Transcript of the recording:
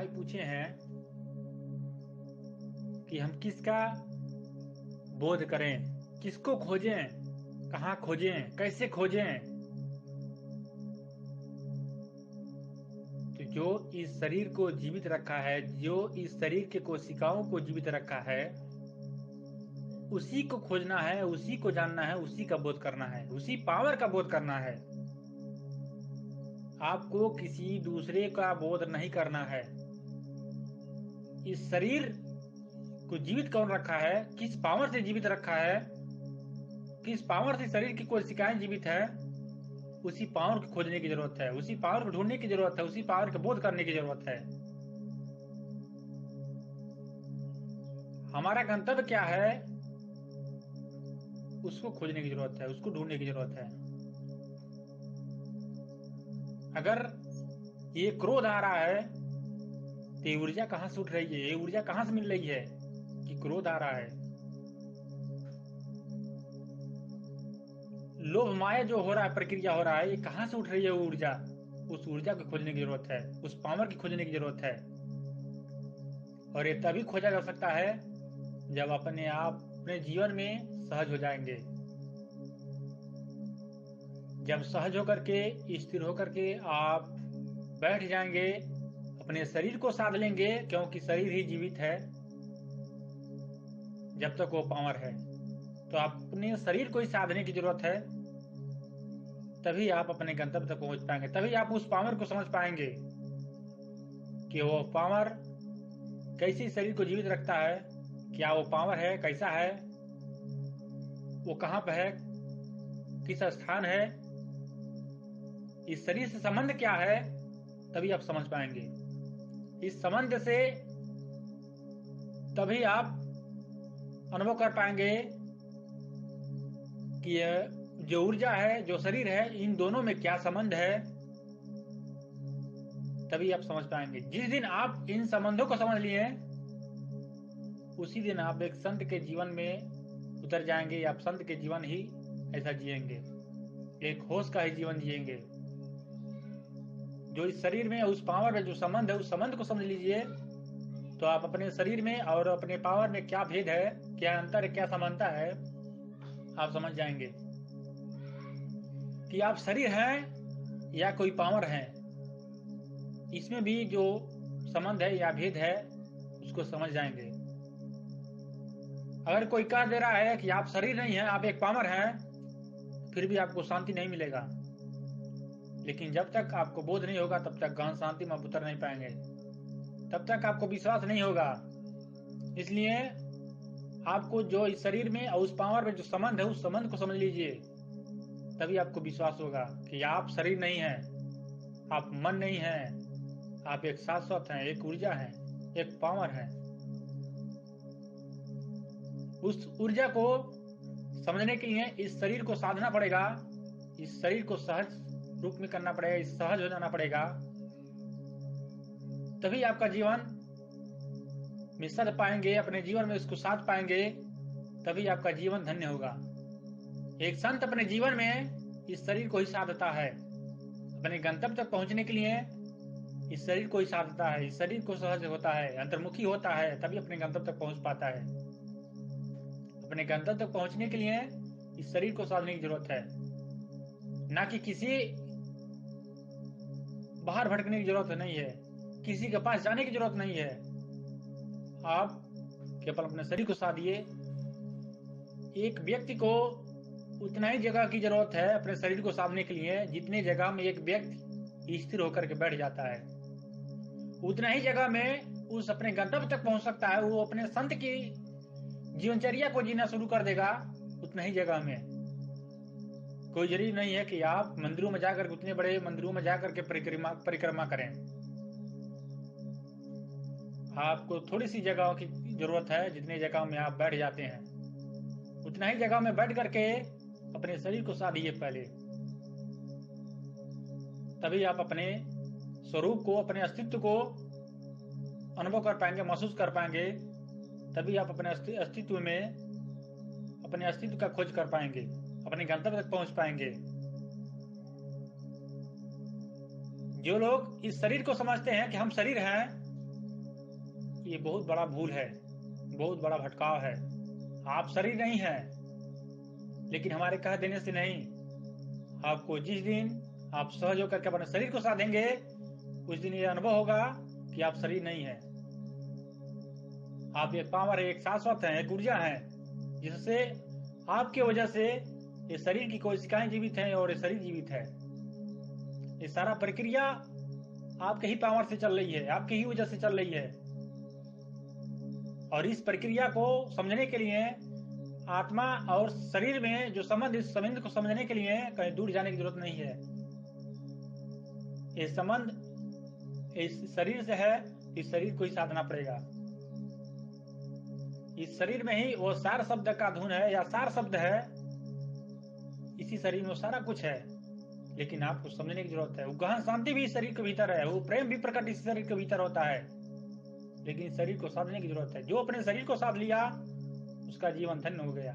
भाई पूछे हैं कि हम किसका बोध करें, किसको खोजें, कहाँ खोजें, कैसे खोजें। तो जो इस शरीर को जीवित रखा है, जो इस शरीर के कोशिकाओं को जीवित रखा है, उसी को खोजना है, उसी को जानना है, उसी का बोध करना है, उसी पावर का बोध करना है। आपको किसी दूसरे का बोध नहीं करना है। इस शरीर को जीवित कौन रखा है, किस पावर से जीवित रखा है, किस पावर से शरीर की कोशिकाएं जीवित है, उसी पावर को खोजने की जरूरत है, उसी पावर को ढूंढने की जरूरत है, उसी पावर का बोध करने की जरूरत है। हमारा गंतव्य क्या है, उसको खोजने की जरूरत है, उसको ढूंढने की जरूरत है। अगर ये क्रोध आ रहा है तो ये ऊर्जा कहां से उठ रही है, ये ऊर्जा कहां से मिल रही है कि क्रोध आ रहा है। लोभ माया जो हो रहा है, प्रक्रिया हो रहा है, ये कहां से उठ रही है वो ऊर्जा। उस ऊर्जा को खोजने की जरूरत है, उस पावर की खोजने की जरूरत है। और ये तभी खोजा जा सकता है जब अपने आप अपने जीवन में सहज हो जाएंगे, जब सहज होकर के, स्थिर होकर के आप बैठ जाएंगे, अपने शरीर को साध लेंगे, क्योंकि शरीर ही जीवित है जब तक वो पावर है। तो अपने शरीर को ही साधने की जरूरत है, तभी आप अपने गंतव्य तक पहुंच पाएंगे, तभी आप उस पावर को समझ पाएंगे कि वो पावर कैसे शरीर को जीवित रखता है, क्या वो पावर है, कैसा है, वो कहां पर है, किस स्थान है, इस शरीर से संबंध क्या है। तभी आप समझ पाएंगे। इस संबंध से तभी आप अनुभव कर पाएंगे कि जो ऊर्जा है, जो शरीर है, इन दोनों में क्या संबंध है। तभी आप समझ पाएंगे। जिस दिन आप इन संबंधों को समझ लिए, उसी दिन आप एक संत के जीवन में उतर जाएंगे। आप संत के जीवन ही ऐसा जिएंगे, एक होश का ही जीवन जिएंगे। जो इस शरीर में, उस पावर में जो संबंध है, उस संबंध को समझ लीजिए, तो आप अपने शरीर में और अपने पावर में क्या भेद है, क्या अंतर है, क्या समानता है, आप समझ जाएंगे कि आप शरीर हैं या कोई पावर है। इसमें भी जो संबंध है या भेद है, उसको समझ जाएंगे। अगर कोई कह दे रहा है कि आप शरीर नहीं है, आप एक पावर हैं, फिर भी आपको शांति नहीं मिलेगा। लेकिन जब तक आपको बोध नहीं होगा, तब तक गहन शांति में आप उतर नहीं पाएंगे, तब तक आपको विश्वास नहीं होगा। इसलिए आपको जो इस शरीर में और उस पावर में जो संबंध है, उस संबंध को समझ लीजिए, तभी आपको विश्वास होगा कि आप शरीर नहीं है, आप मन नहीं है, आप एक शाश्वत हैं, एक ऊर्जा है, एक पावर है। उस ऊर्जा को समझने के लिए इस शरीर को साधना पड़ेगा, इस शरीर को सहज रूप में करना पड़ेगा, इस सहज हो जाना पड़ेगा। तभी आपका जीवन में सद पाएंगे, अपने जीवन में उसको साध पाएंगे, तभी आपका जीवन धन्य होगा। एक संत अपने जीवन में इस शरीर को ही साधता है, अपने गंतव्य तक पहुंचने के लिए इस शरीर को ही साधता है, इस शरीर को सहज होता है, अंतर्मुखी होता है, तभी अपने गंतव्य तक पहुंच पाता है। अपने गंतव्य तक पहुंचने के लिए इस शरीर को साधने की जरूरत है, ना कि किसी बाहर भटकने की जरूरत नहीं है, किसी के पास जाने की जरूरत नहीं है। आप केवल अपने शरीर को साधिए। एक व्यक्ति को उतना ही जगह की जरूरत है अपने शरीर को साधने के लिए, जितने जगह में एक व्यक्ति स्थिर होकर के बैठ जाता है, उतना ही जगह में उस अपने गंतव्य तक पहुंच सकता है। वो अपने संत की जीवनचर्या को जीना शुरू कर देगा उतना ही जगह में। कोई जरूरी नहीं है कि आप मंदिरों में जाकर, उतने बड़े मंदिरों में जाकर के परिक्रमा करें। आपको थोड़ी सी जगह की जरूरत है, जितनी जगह में आप बैठ जाते हैं, उतना ही जगह में बैठ करके अपने शरीर को साधिए पहले। तभी आप अपने स्वरूप को, अपने अस्तित्व को अनुभव कर पाएंगे, महसूस कर पाएंगे। तभी आप अपने अस्तित्व में, अपने अस्तित्व का खोज कर पाएंगे, अपने गंतव्य तक पहुंच पाएंगे। जो लोग इस शरीर को समझते हैं कि हम शरीर हैं, ये बहुत बड़ा भूल है, बहुत बड़ा भटकाव है। आप शरीर नहीं हैं, लेकिन हमारे कह देने से नहीं, आपको जिस दिन आप सहज होकर के अपने शरीर को साधेंगे, उस दिन ये अनुभव होगा कि आप शरीर नहीं है। आप एक पावर है, एक शाश्वत है, एक ऊर्जा है, जिससे आपके वजह से ये शरीर की कोशिकाएं जीवित हैं और ये शरीर जीवित है। ये सारा प्रक्रिया आपके ही पावर से चल रही है, आपकी ही वजह से चल रही है। और इस प्रक्रिया को समझने के लिए आत्मा और शरीर में जो संबंध, इस संबंध को समझने के लिए कहीं दूर जाने की जरूरत नहीं है। ये संबंध इस शरीर से है, इस शरीर को ही साधना पड़ेगा। इस शरीर में ही वो सार शब्द का धुन है, या सार शब्द है। इसी शरीर में वो सारा कुछ है, लेकिन आपको समझने की जरूरत है। वो गहन शांति भी इस शरीर के भीतर है, वो प्रेम भी प्रकट इस शरीर के भीतर होता है, लेकिन इस शरीर को साधने की जरूरत है। जो अपने शरीर को साध लिया, उसका जीवन धन्य हो गया।